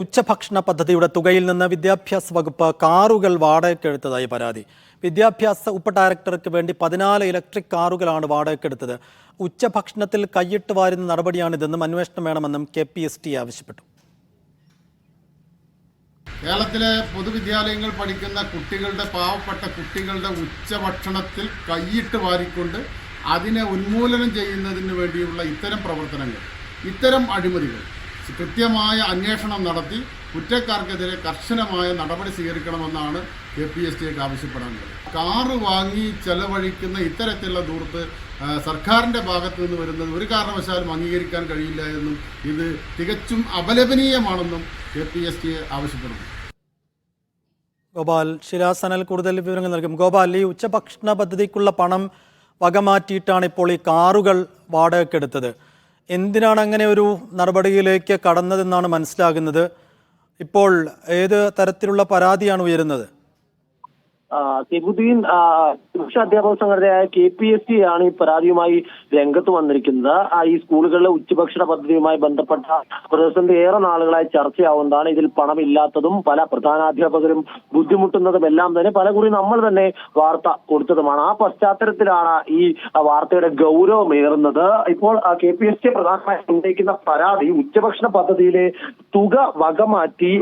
ഉച്ചഭക്ഷണ പദ്ധതിയുടെ തുകയിൽ നിന്ന് വിദ്യാഭ്യാസ വകുപ്പ് കാറുകൾ വാടകയ്ക്കെടുത്തതായി പരാതി. വിദ്യാഭ്യാസ ഉപ ഡയറക്ടർക്ക് വേണ്ടി 14 ഇലക്ട്രിക് കാറുകളാണ് വാടകയ്ക്കെടുത്തത്. ഉച്ചഭക്ഷണത്തിൽ കൈയിട്ട് വാരുന്ന നടപടിയാണിതെന്നും അന്വേഷണം വേണമെന്നും KPST ആവശ്യപ്പെട്ടു. കേരളത്തിലെ പൊതുവിദ്യാലയങ്ങൾ പഠിക്കുന്ന കുട്ടികളുടെ പാവപ്പെട്ട കുട്ടികളുടെ ഉച്ചഭക്ഷണത്തിൽ കൈയിട്ട് വാരിക്കൊണ്ട് അതിനെ ഉന്മൂലനം ചെയ്യുന്നതിന് വേണ്ടിയുള്ള ഇത്തരം പ്രവർത്തനങ്ങൾ, ഇത്തരം അഴിമതികൾ കൃത്യമായ അന്വേഷണം നടത്തി കുറ്റക്കാർക്കെതിരെ കർശനമായ നടപടി സ്വീകരിക്കണമെന്നാണ് KPSTക്ക് ആവശ്യപ്പെടാനുള്ളത്. കാറ് വാങ്ങി ചെലവഴിക്കുന്ന ഇത്തരത്തിലുള്ള ദൂർത്ത് സർക്കാരിൻ്റെ ഭാഗത്തു നിന്ന് വരുന്നത് ഒരു കാരണവശാലും അംഗീകരിക്കാൻ കഴിയില്ല എന്നും ഇത് തികച്ചും അപലപനീയമാണെന്നും KPST ആവശ്യപ്പെടുന്നു. ഗോപാൽ ശിരാസനൽ കൂടുതൽ വിവരങ്ങൾ നൽകും. ഗോപാൽ, ഈ ഉച്ചഭക്ഷണ പദ്ധതിക്കുള്ള പണം വകമാറ്റിയിട്ടാണ് ഇപ്പോൾ ഈ കാറുകൾ വാടകയ്ക്കെടുത്തത്. എന്തിനാണ് അങ്ങനെ ഒരു നടപടിയിലേക്ക് കടന്നതെന്നാണ് മനസ്സിലാകുന്നത്? ഇപ്പോൾ ഏത് തരത്തിലുള്ള പരാതിയാണ് ഉയരുന്നത്? സിബുദ്ദീൻ അധ്യാപക സംഘടനയായ KPST ആണ് ഈ പരാതിയുമായി രംഗത്ത് വന്നിരിക്കുന്നത്. ഈ സ്കൂളുകളിലെ ഉച്ചഭക്ഷണ പദ്ധതിയുമായി ബന്ധപ്പെട്ട പ്രതിസന്ധി ഏറെ നാളുകളായി ചർച്ചയാവുന്നതാണ്. ഇതിൽ പണമില്ലാത്തതും പല പ്രധാനാധ്യാപകരും ബുദ്ധിമുട്ടുന്നതും എല്ലാം തന്നെ പലകുറി നമ്മൾ തന്നെ വാർത്ത കൊടുത്തതുമാണ്. ആ പശ്ചാത്തലത്തിലാണ് ഈ വാർത്തയുടെ ഗൗരവമേറുന്നത്. ഇപ്പോൾ KPST പ്രധാനമായും ഉന്നയിക്കുന്ന പരാതി ഉച്ചഭക്ഷണ പദ്ധതിയിലെ തുക വകമാറ്റി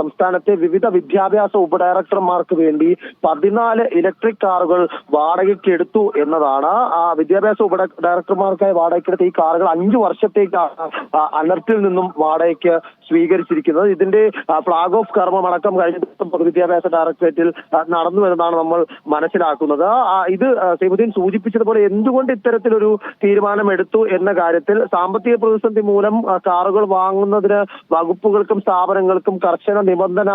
സംസ്ഥാനത്തെ വിവിധ വിദ്യാഭ്യാസ ഉപഡയറക്ടർമാർക്ക് വേണ്ടി 14 ഇലക്ട്രിക് കാറുകൾ വാടകയ്ക്ക് എടുത്തു എന്നതാണ്. വിദ്യാഭ്യാസ ഉപ ഡയറക്ടർമാർക്കായി വാടകയ്ക്കെടുത്ത ഈ കാറുകൾ 5 വർഷത്തേക്കാണ് അനർട്ടിൽ നിന്നും വാടകയ്ക്ക് സ്വീകരിച്ചിരിക്കുന്നത്. ഇതിന്റെ ഫ്ളാഗ് ഓഫ് കർമ്മമടക്കം കഴിഞ്ഞ ദിവസം പൊതുവിദ്യാഭ്യാസ ഡയറക്ടറേറ്റിൽ നടന്നു വരുന്നതാണ് നമ്മൾ മനസ്സിലാക്കുന്നത്. ഇത് സൈബുദ്ദീൻ സൂചിപ്പിച്ചതുപോലെ എന്തുകൊണ്ട് ഇത്തരത്തിലൊരു തീരുമാനം എടുത്തു എന്ന കാര്യത്തിൽ സാമ്പത്തിക പ്രതിസന്ധി മൂലം കാറുകൾ വാങ്ങുന്നതിന് വകുപ്പുകൾക്കും സ്ഥാപനങ്ങൾക്കും കർശന നിബന്ധന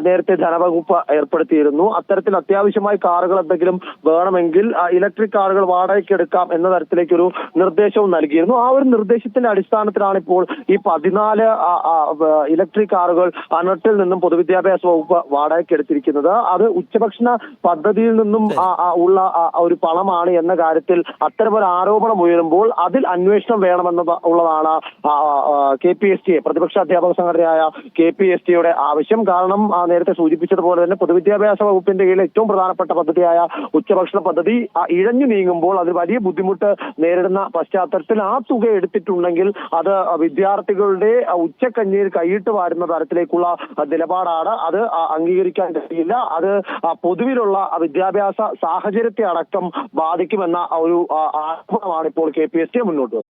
നേരത്തെ ധനവകുപ്പ് ഏർപ്പെടുത്തിയിരുന്നു. അത്തരത്തിൽ അത്യാവശ്യമായി കാറുകൾ എന്തെങ്കിലും വേണമെങ്കിൽ ഇലക്ട്രിക് കാറുകൾ വാടകയ്ക്ക് എടുക്കാം എന്ന തരത്തിലേക്കൊരു നിർദ്ദേശവും നൽകിയിരുന്നു. ആ ഒരു നിർദ്ദേശത്തിന്റെ അടിസ്ഥാനത്തിലാണ് ഇപ്പോൾ ഈ 14 ഇലക്ട്രിക് കാറുകൾ അനർട്ടിൽ നിന്നും പൊതുവിദ്യാഭ്യാസ വകുപ്പ് വാടകയ്ക്ക് എടുത്തിരിക്കുന്നത്. അത് ഉച്ചഭക്ഷണ പദ്ധതിയിൽ നിന്നും ഉള്ള ഒരു പണമാണ് എന്ന കാര്യത്തിൽ അത്തരമൊരു ആരോപണം ഉയരുമ്പോൾ അതിൽ അന്വേഷണം വേണമെന്നുള്ളതാണ് KPST പ്രതിപക്ഷ അധ്യാപക സംഘടനയായ KPSTയുടെ ആവശ്യം. കാരണം നേരത്തെ സൂചിപ്പിച്ചതുപോലെ തന്നെ പൊതുവിദ്യാഭ്യാസ വകുപ്പിന്റെ കീഴിൽ ഏറ്റവും പ്രധാനപ്പെട്ട പദ്ധതിയായ ഉച്ചഭക്ഷണ പദ്ധതി ഇഴഞ്ഞു നീങ്ങുമ്പോൾ അത് വലിയ ബുദ്ധിമുട്ട് നേരിടുന്ന പശ്ചാത്തലത്തിൽ ആ തുക എടുത്തിട്ടുണ്ടെങ്കിൽ അത് വിദ്യാർത്ഥികളുടെ ഉച്ചക്കഞ്ഞിയിൽ കൈയിട്ട് വാരുന്ന തരത്തിലേക്കുള്ള നിലപാടാണ്. അത് അംഗീകരിക്കാൻ കഴിയില്ല. അത് പൊതുവിലുള്ള വിദ്യാഭ്യാസ സാഹചര്യത്തെ അടക്കം ബാധിക്കുമെന്ന ഒരു ആരോപണമാണ് ഇപ്പോൾ KPST മുന്നോട്ട് വെക്കുന്നത്.